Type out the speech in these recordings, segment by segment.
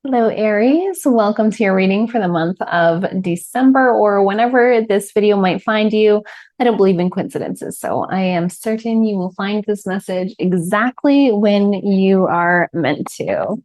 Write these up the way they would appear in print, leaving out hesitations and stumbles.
Hello, Aries. Welcome to your reading for the month of December or whenever this video might find you. I don't believe in coincidences, so I am certain you will find this message exactly when you are meant to.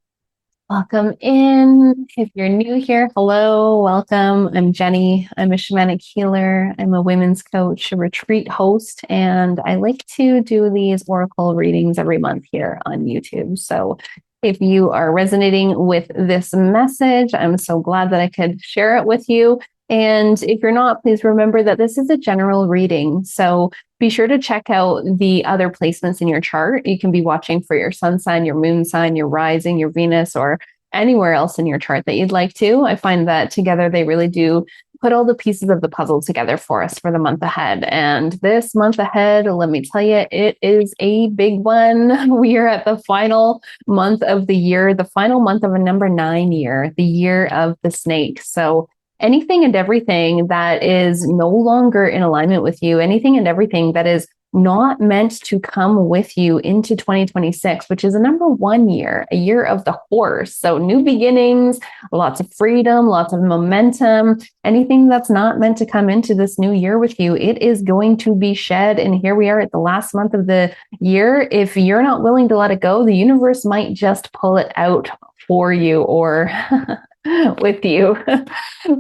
Welcome in. If you're new here, hello, welcome. I'm Jenny. I'm a shamanic healer. I'm a women's coach, a retreat host, and I like to do these oracle readings every month here on YouTube. So if you are resonating with this message, I'm so glad that I could share it with you. And if you're not, please remember that this is a general reading. So be sure to check out the other placements in your chart. You can be watching for your sun sign, your moon sign, your rising, your Venus, or anywhere else in your chart that you'd like to. I find that together they really do put all the pieces of the puzzle together for us for the month ahead. And this month ahead, let me tell you, it is a big one. We are at the final month of the year, the final month of a number 9 year, the year of the snake. So anything and everything that is no longer in alignment with you, anything and everything that is not meant to come with you into 2026, which is a number 1 year, a year of the horse. So new beginnings, lots of freedom, lots of momentum, anything that's not meant to come into this new year with you, it is going to be shed. And here we are at the last month of the year. If you're not willing to let it go, the universe might just pull it out for you or with you.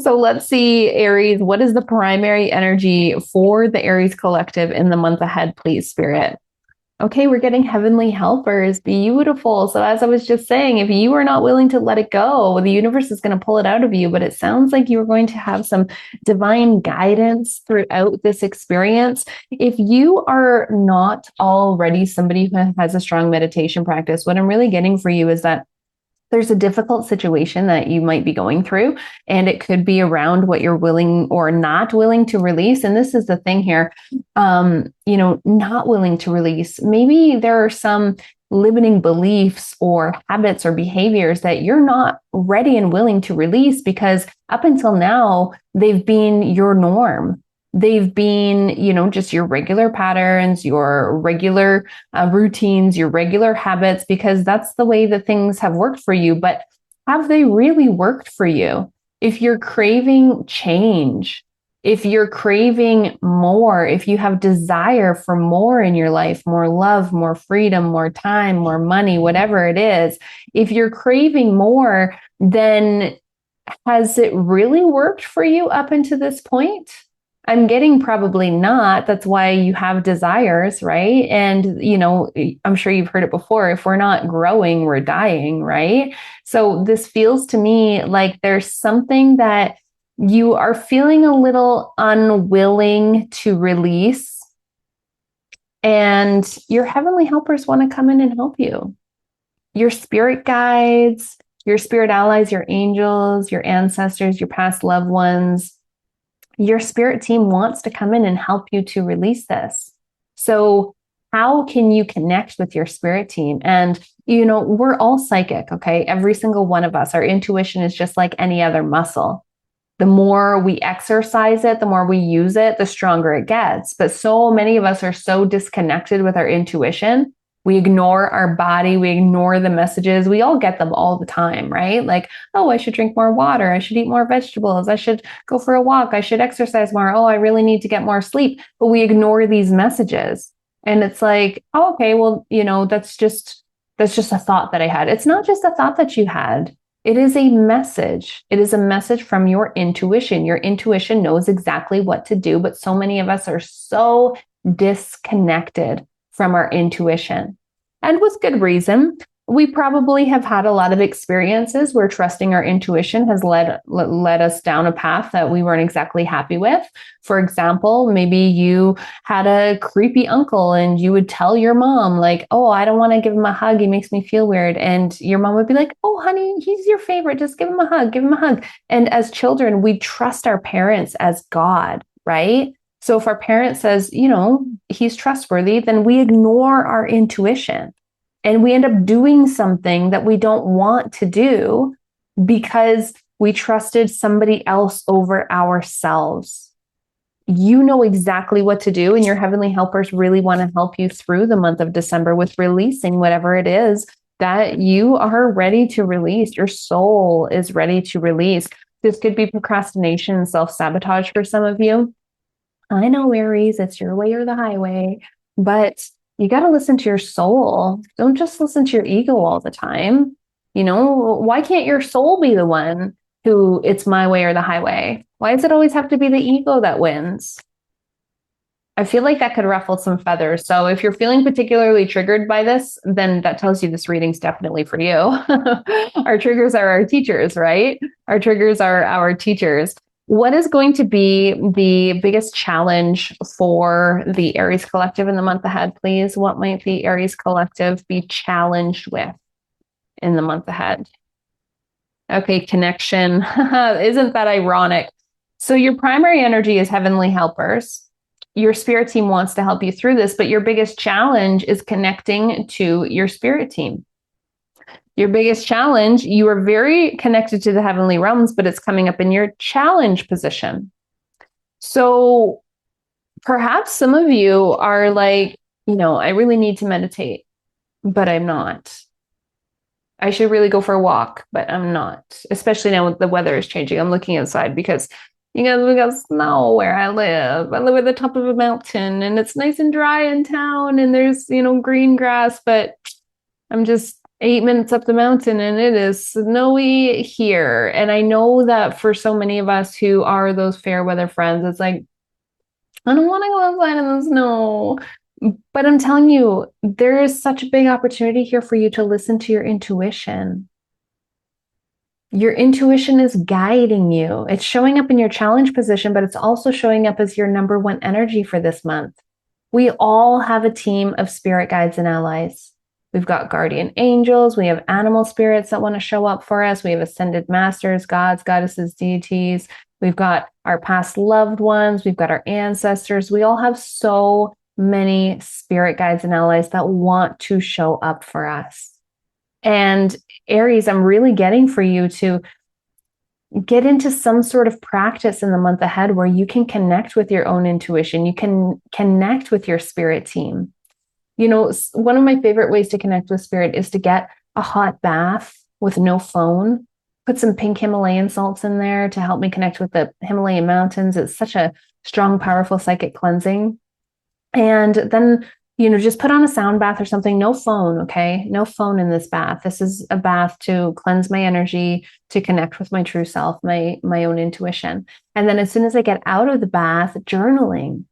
So let's see, Aries, what is the primary energy for the Aries collective in the month ahead, please, Spirit? Okay, we're getting heavenly helpers. Beautiful. So as I was just saying, if you are not willing to let it go, the universe is going to pull it out of you. But it sounds like you're going to have some divine guidance throughout this experience. If you are not already somebody who has a strong meditation practice, what I'm really getting for you is that there's a difficult situation that you might be going through, and it could be around what you're willing or not willing to release. And this is the thing here, not willing to release. Maybe there are some limiting beliefs or habits or behaviors that you're not ready and willing to release because up until now, they've been your norm. They've been, just your regular patterns, your regular routines, your regular habits, because that's the way that things have worked for you. But have they really worked for you? If you're craving change, if you're craving more, if you have desire for more in your life, more love, more freedom, more time, more money, whatever it is, if you're craving more, then has it really worked for you up until this point? I'm getting probably not. That's why you have desires, right? And, I'm sure you've heard it before. If we're not growing, we're dying, right? So this feels to me like there's something that you are feeling a little unwilling to release. And your heavenly helpers want to come in and help you. Your spirit guides, your spirit allies, your angels, your ancestors, your past loved ones, your spirit team wants to come in and help you to release this. So how can you connect with your spirit team? And, we're all psychic, okay? Every single one of us, our intuition is just like any other muscle. The more we exercise it, the more we use it, the stronger it gets. But so many of us are so disconnected with our intuition. We ignore our body. We ignore the messages. We all get them all the time, right? Like, oh, I should drink more water. I should eat more vegetables. I should go for a walk. I should exercise more. Oh, I really need to get more sleep. But we ignore these messages. And it's like, oh, okay, well, that's just a thought that I had. It's not just a thought that you had. It is a message. It is a message from your intuition. Your intuition knows exactly what to do, but so many of us are so disconnected from our intuition. And with good reason. We probably have had a lot of experiences where trusting our intuition has led us down a path that we weren't exactly happy with. For example, maybe you had a creepy uncle and you would tell your mom like, oh, I don't want to give him a hug. He makes me feel weird. And your mom would be like, oh, honey, he's your favorite. Just give him a hug. Give him a hug. And as children, we trust our parents as God, right? So if our parent says, he's trustworthy, then we ignore our intuition and we end up doing something that we don't want to do because we trusted somebody else over ourselves. You know exactly what to do, and your heavenly helpers really want to help you through the month of December with releasing whatever it is that you are ready to release. Your soul is ready to release. This could be procrastination and self-sabotage for some of you. I know, Aries, it's your way or the highway, but you got to listen to your soul. Don't just listen to your ego all the time. Why can't your soul be the one who it's my way or the highway? Why does it always have to be the ego that wins? I feel like that could ruffle some feathers. So if you're feeling particularly triggered by this, then that tells you this reading's definitely for you. Our triggers are our teachers, right? Our triggers are our teachers. What is going to be the biggest challenge for the Aries collective in the month ahead, please? What might the Aries collective be challenged with in the month ahead? Okay, connection. Isn't that ironic? So your primary energy is heavenly helpers. Your spirit team wants to help you through this, but your biggest challenge is connecting to your spirit team. Your biggest challenge, you are very connected to the heavenly realms, but it's coming up in your challenge position. So perhaps some of you are like, I really need to meditate, but I'm not. I should really go for a walk, but I'm not, especially now the weather is changing. I'm looking outside because we got snow where I live. I live at the top of a mountain and it's nice and dry in town and there's, green grass, but I'm just 8 minutes up the mountain and it is snowy here. And I know that for so many of us who are those fair weather friends, it's like, I don't want to go outside in the snow. But I'm telling you, there is such a big opportunity here for you to listen to your intuition. Your intuition is guiding you. It's showing up in your challenge position, but it's also showing up as your number one energy for this month. We all have a team of spirit guides and allies. We've got guardian angels. We have animal spirits that want to show up for us. We have ascended masters, gods, goddesses, deities. We've got our past loved ones. We've got our ancestors. We all have so many spirit guides and allies that want to show up for us. And Aries, I'm really getting for you to get into some sort of practice in the month ahead where you can connect with your own intuition. You can connect with your spirit team. One of my favorite ways to connect with spirit is to get a hot bath with no phone, put some pink Himalayan salts in there to help me connect with the Himalayan mountains. It's such a strong, powerful psychic cleansing. And then, just put on a sound bath or something. No phone, okay? No phone in this bath. This is a bath to cleanse my energy, to connect with my true self, my own intuition. And then as soon as I get out of the bath, journaling.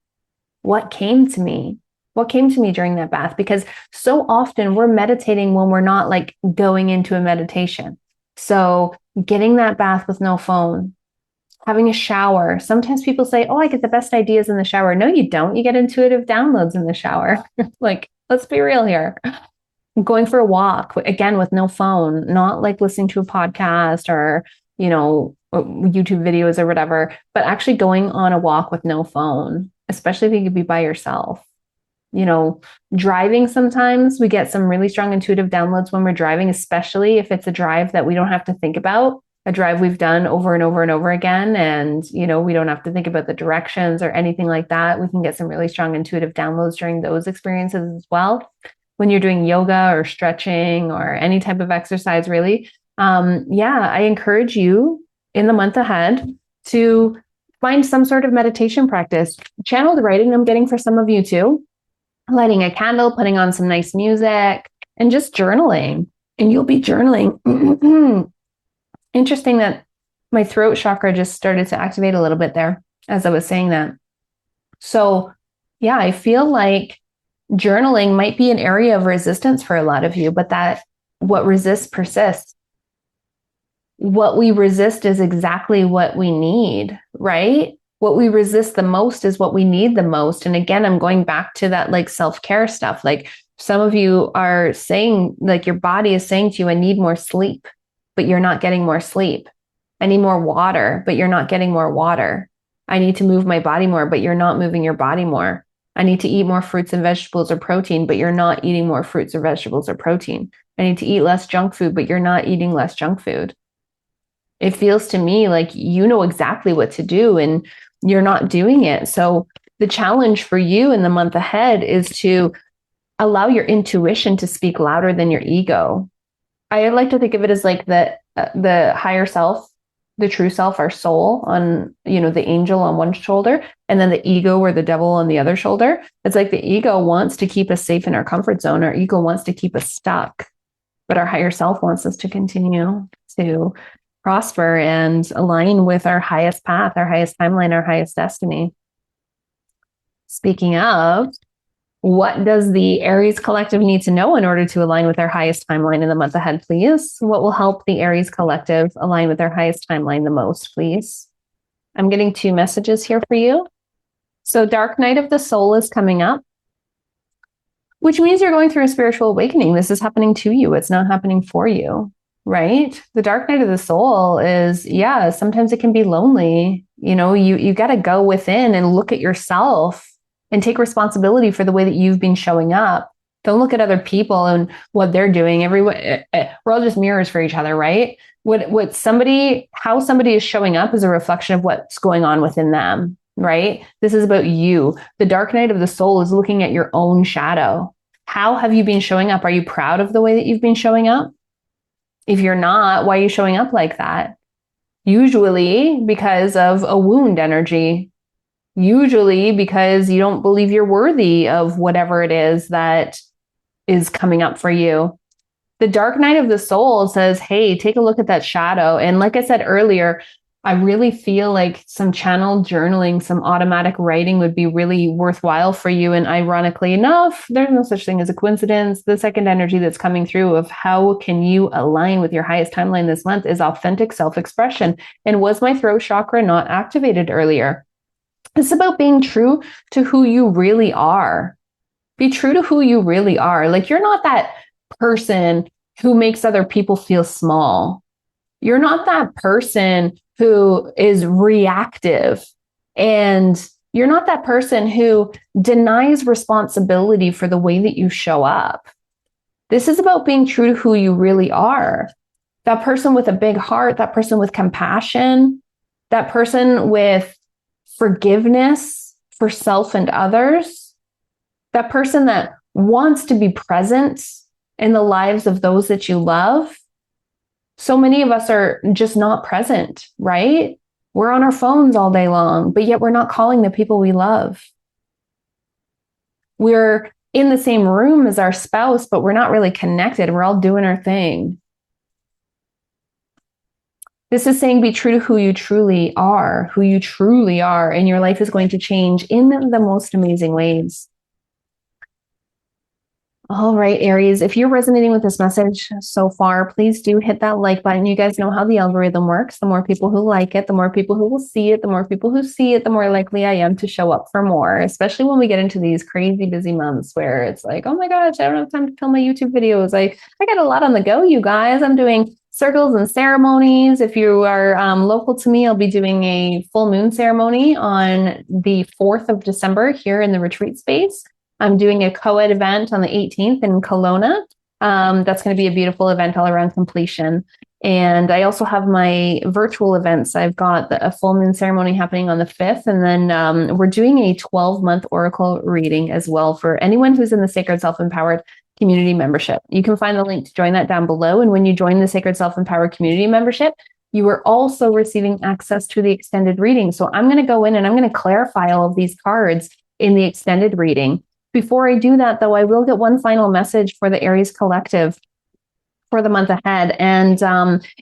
What came to me? What came to me during that bath? Because so often we're meditating when we're not like going into a meditation. So getting that bath with no phone, having a shower. Sometimes people say, oh, I get the best ideas in the shower. No, you don't. You get intuitive downloads in the shower. Like, let's be real here. Going for a walk, again, with no phone, not like listening to a podcast or, YouTube videos or whatever, but actually going on a walk with no phone, especially if you could be by yourself. Driving, sometimes we get some really strong intuitive downloads when we're driving, especially if it's a drive that we don't have to think about, a drive we've done over and over and over again. And, we don't have to think about the directions or anything like that. We can get some really strong intuitive downloads during those experiences as well. When you're doing yoga or stretching or any type of exercise, really. I encourage you in the month ahead to find some sort of meditation practice. Channeled writing, I'm getting for some of you too. Lighting a candle, putting on some nice music, and just journaling. And you'll be journaling. Interesting that my throat chakra just started to activate a little bit there as I was saying that. So, I feel like journaling might be an area of resistance for a lot of you, but that what resists persists. What we resist is exactly what we need, right? What we resist the most is what we need the most. And again, I'm going back to that like self-care stuff. Like some of you are saying, like your body is saying to you, I need more sleep, but you're not getting more sleep. I need more water, but you're not getting more water. I need to move my body more, but you're not moving your body more. I need to eat more fruits and vegetables or protein, but you're not eating more fruits or vegetables or protein. I need to eat less junk food, but you're not eating less junk food. It feels to me like you know exactly what to do and you're not doing it. So the challenge for you in the month ahead is to allow your intuition to speak louder than your ego. I like to think of it as like the higher self, the true self, our soul on, the angel on one shoulder, and then the ego or the devil on the other shoulder. It's like the ego wants to keep us safe in our comfort zone. Our ego wants to keep us stuck, but our higher self wants us to continue to prosper and align with our highest path, our highest timeline, our highest destiny. Speaking of, what does the Aries collective need to know in order to align with their highest timeline in the month ahead, please? What will help the Aries collective align with their highest timeline the most, please? I'm getting 2 messages here for you. So dark night of the soul is coming up, which means you're going through a spiritual awakening. This is happening to you. It's not happening for you, right? The dark night of the soul is, sometimes it can be lonely. You got to go within and look at yourself and take responsibility for the way that you've been showing up. Don't look at other people and what they're doing. We're all just mirrors for each other, right? How somebody is showing up is a reflection of what's going on within them, right? This is about you. The dark night of the soul is looking at your own shadow. How have you been showing up? Are you proud of the way that you've been showing up? If you're not, why are you showing up like that? Usually because of a wound energy. Usually because you don't believe you're worthy of whatever it is that is coming up for you. The dark night of the soul says, hey, take a look at that shadow. And like I said earlier, I really feel like some channel journaling, some automatic writing would be really worthwhile for you. And ironically enough, there's no such thing as a coincidence. The second energy that's coming through of how can you align with your highest timeline this month is authentic self-expression. And was my throat chakra not activated earlier? It's about being true to who you really are. Be true to who you really are. Like, you're not that person who makes other people feel small. You're not that person who is reactive. And you're not that person who denies responsibility for the way that you show up. This is about being true to who you really are. That person with a big heart, that person with compassion, that person with forgiveness for self and others, that person that wants to be present in the lives of those that you love. So many of us are just not present, right? We're on our phones all day long, but yet we're not calling the people we love. We're in the same room as our spouse, but we're not really connected. We're all doing our thing. This is saying be true to who you truly are, and your life is going to change in the most amazing ways. All right, Aries, if you're resonating with this message so far, please do hit that like button. You guys know how the algorithm works. The more people who like it, the more people who will see it, the more people who see it, the more likely I am to show up for more, especially when we get into these crazy busy months where it's like, oh my gosh, I don't have time to film my YouTube videos. I got a lot on the go, you guys. I'm doing circles and ceremonies. If you are local to me, I'll be doing a full moon ceremony on the 4th of December here in the retreat space. I'm doing a co-ed event on the 18th in Kelowna. That's going to be a beautiful event all around completion. And I also have my virtual events. I've got a full moon ceremony happening on the 5th. And then we're doing a 12-month oracle reading as well for anyone who's in the Sacred Self-Empowered Community membership. You can find the link to join that down below. And when you join the Sacred Self-Empowered Community membership, you are also receiving access to the extended reading. So I'm going to go in and I'm going to clarify all of these cards in the extended reading. Before I do that, though, I will get one final message for the Aries collective for the month ahead. And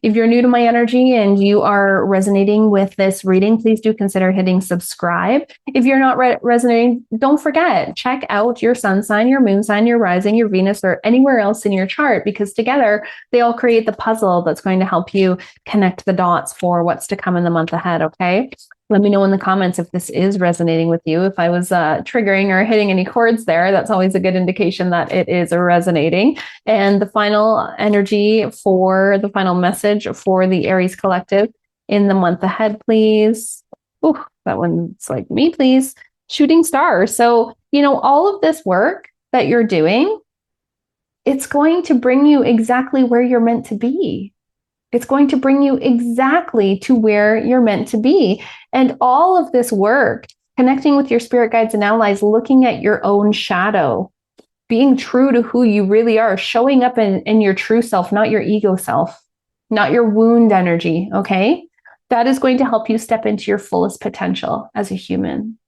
if you're new to my energy and you are resonating with this reading, please do consider hitting subscribe. If you're not resonating, don't forget, check out your sun sign, your moon sign, your rising, your Venus, or anywhere else in your chart, because together they all create the puzzle that's going to help you connect the dots for what's to come in the month ahead, okay? Let me know in the comments if this is resonating with you. If I was triggering or hitting any chords there, that's always a good indication that it is resonating. And the final energy for the final message for the Aries collective in the month ahead, please. Ooh, that one's like me, please. Shooting star. So, all of this work that you're doing, it's going to bring you exactly where you're meant to be. It's going to bring you exactly to where you're meant to be. And all of this work, connecting with your spirit guides and allies, looking at your own shadow, being true to who you really are, showing up in your true self, not your ego self, not your wound energy, okay? That is going to help you step into your fullest potential as a human.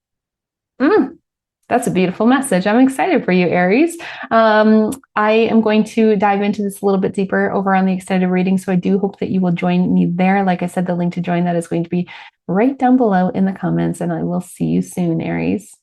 That's a beautiful message. I'm excited for you, Aries. I am going to dive into this a little bit deeper over on the extended reading. So I do hope that you will join me there. Like I said, the link to join that is going to be right down below in the comments, and I will see you soon, Aries.